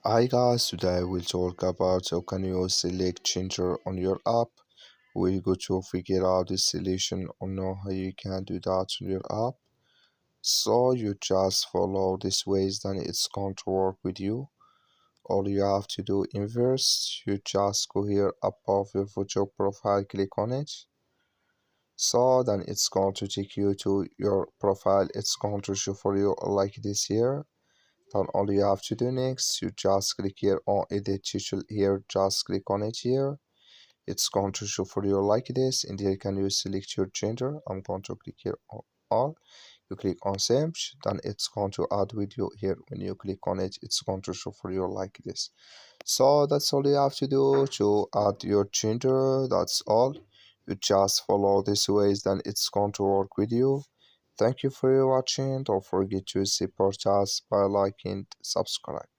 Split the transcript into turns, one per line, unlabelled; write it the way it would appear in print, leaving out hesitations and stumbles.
Hi guys, today we'll talk about how can you select gender on your app. We're going to figure out the solution on how you can do that on your app. So you just follow these ways, then it's going to work with you. All you have to do in first, you just go here above your photo profile, click on it. So then it's going to take you to your profile. It's going to show for you like this here. Then all you have to do next, you just click here on edit title here, just click on it here. It's going to show for you like this, and here can you select your gender. I'm going to click here on all. You click on save, then it's going to add video here. When you click on it, it's going to show for you like this. So that's all you have to do to add your gender. That's all. You just follow these ways, then it's going to work with you. Thank you for watching. Don't forget to support us by liking and subscribe.